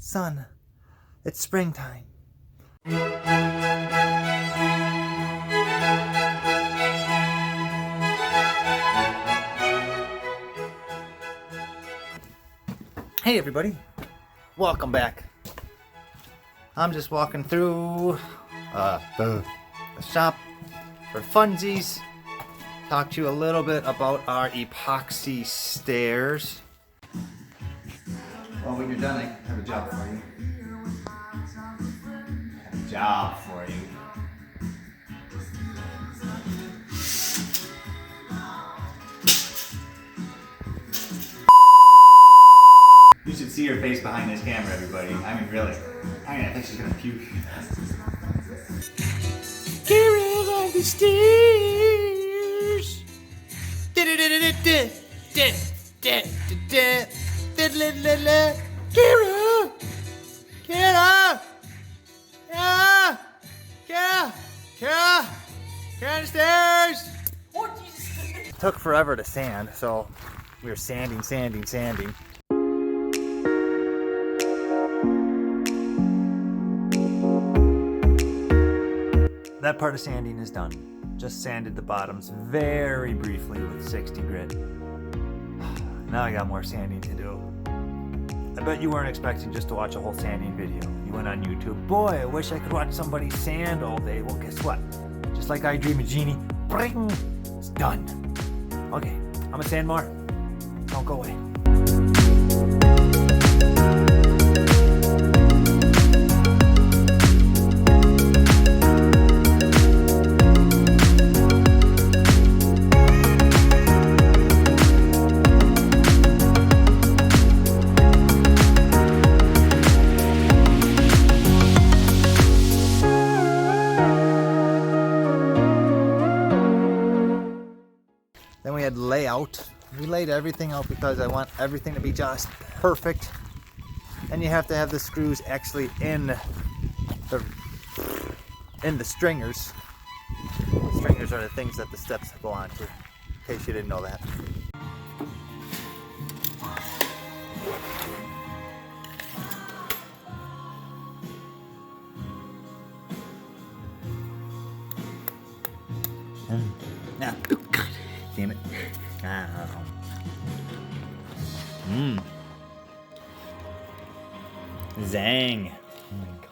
sun. It's springtime. Hey everybody, welcome back. I'm just walking through the shop for funsies. Talk to you a little bit about our epoxy stairs. Well, when you're done, I have a job for you. You should see her face behind this camera, everybody. I mean, really. I think she's gonna puke. Carol on the stairs. Kara! Kara! Kara! Kara! Kara! Kara the stairs! Oh, Jesus. It took forever to sand, so we were sanding. That part of sanding is done. Just sanded the bottoms very briefly with 60 grit. Now I got more sanding to do. I bet you weren't expecting just to watch a whole sanding video. You went on YouTube, boy, I wish I could watch somebody sand all day. Well, guess what? Just like I Dream of Genie, bring, it's done. Okay, I'm gonna sand more. Don't go away. Then we had layout. We laid everything out because I want everything to be just perfect. And you have to have the screws actually in the stringers. The stringers are the things that the steps go on to, in case you didn't know that. Now, damn it. Zang. Oh my God.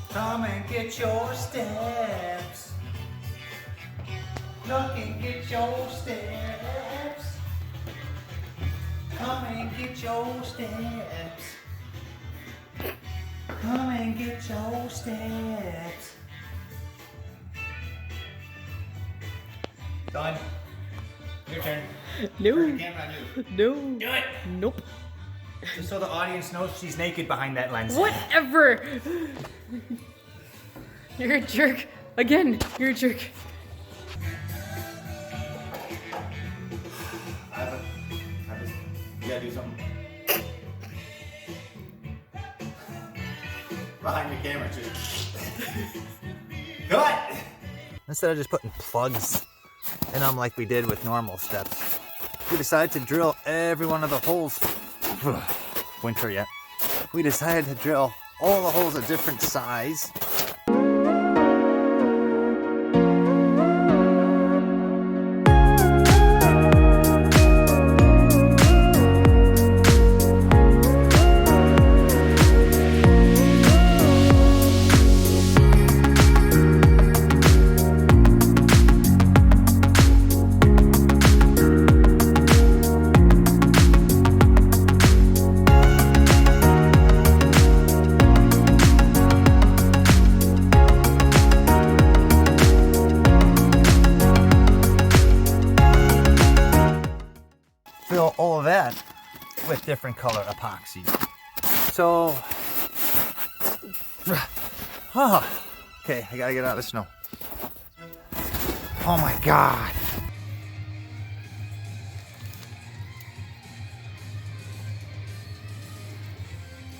Come and get your steps. Look and get your steps. Come and get your steps. Come and get your steps. Done. Your turn. No. Turn the camera on you. No. Do it. Nope. Just so the audience knows she's naked behind that lens. Whatever. You're a jerk. Again, you're a jerk. You gotta do something. Behind the camera, just cut! Instead of just putting plugs in them like we did with normal steps, we decided to drill every one of the holes. Winter yet. We decided to drill all the holes a different size. Fill all of that with different color epoxy. So, okay, I gotta get out of the snow. Oh my God.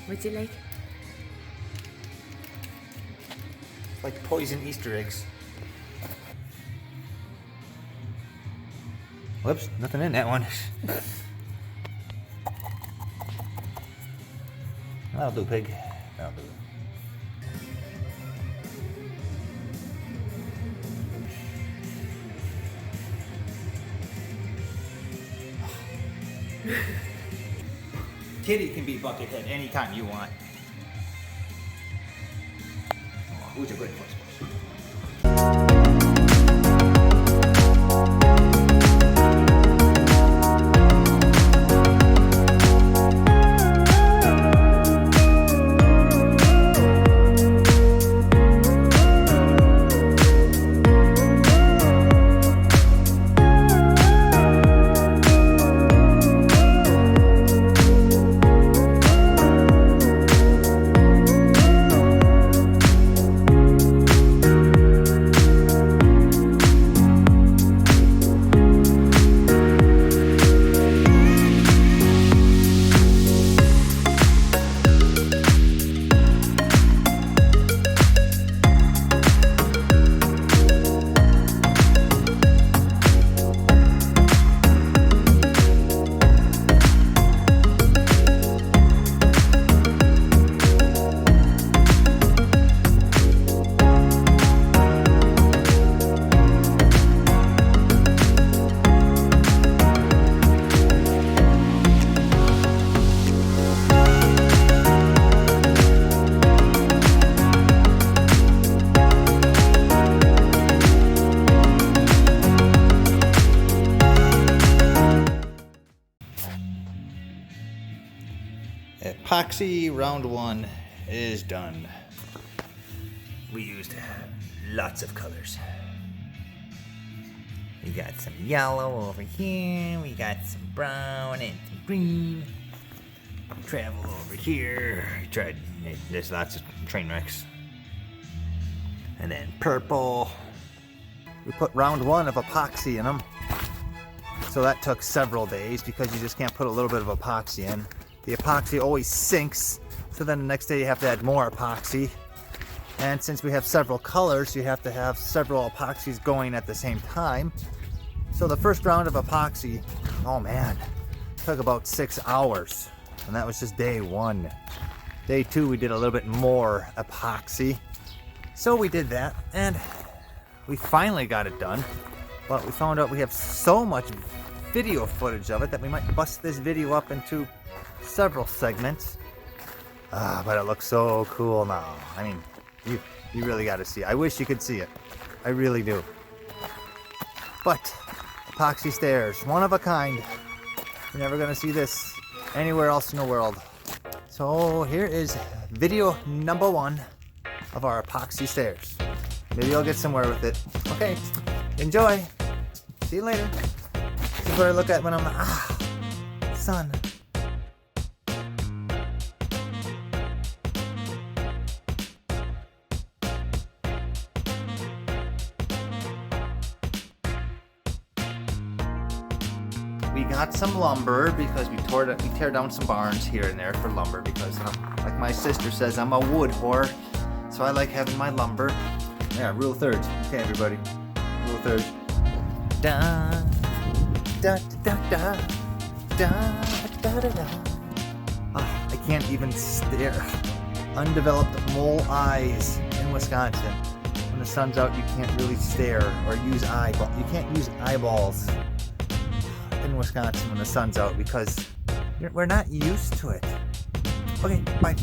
What's it like? Like poison Easter eggs. Whoops, nothing in that one. That'll do, pig. That'll do. Kitty can be Buckethead anytime you want. Oh, who's a good horse? Epoxy round 1 is done. We used lots of colors. We got some yellow over here, we got some brown and some green. Travel over here. We tried, there's lots of train wrecks. And then purple. We put round 1 of epoxy in them. So that took several days because you just can't put a little bit of epoxy in. The epoxy always sinks, so then the next day you have to add more epoxy. And since we have several colors, you have to have several epoxies going at the same time. So the first round of epoxy, oh man, took about 6 hours. And that was just day 1. Day 2, we did a little bit more epoxy. So we did that, and we finally got it done. But we found out we have so much video footage of it that we might bust this video up into several segments. But it looks so cool now. I mean, you really got to see it. I wish you could see it. I really do. But epoxy stairs, one of a kind. You're never gonna see this anywhere else in the world. So here is video number 1 of our epoxy stairs. Maybe I'll get somewhere with it. Okay, enjoy. See you later. This is what I look at when I'm sun. We got some lumber because we tear down some barns here and there for lumber because, like my sister says, I'm a wood whore, so I like having my lumber. Yeah, rule thirds. Okay, everybody, rule thirds. Da da da da da da da da. I can't even stare. Undeveloped mole eyes in Wisconsin. When the sun's out, you can't really stare or use eyeball. You can't use eyeballs in Wisconsin when the sun's out because we're not used to it. Okay, bye.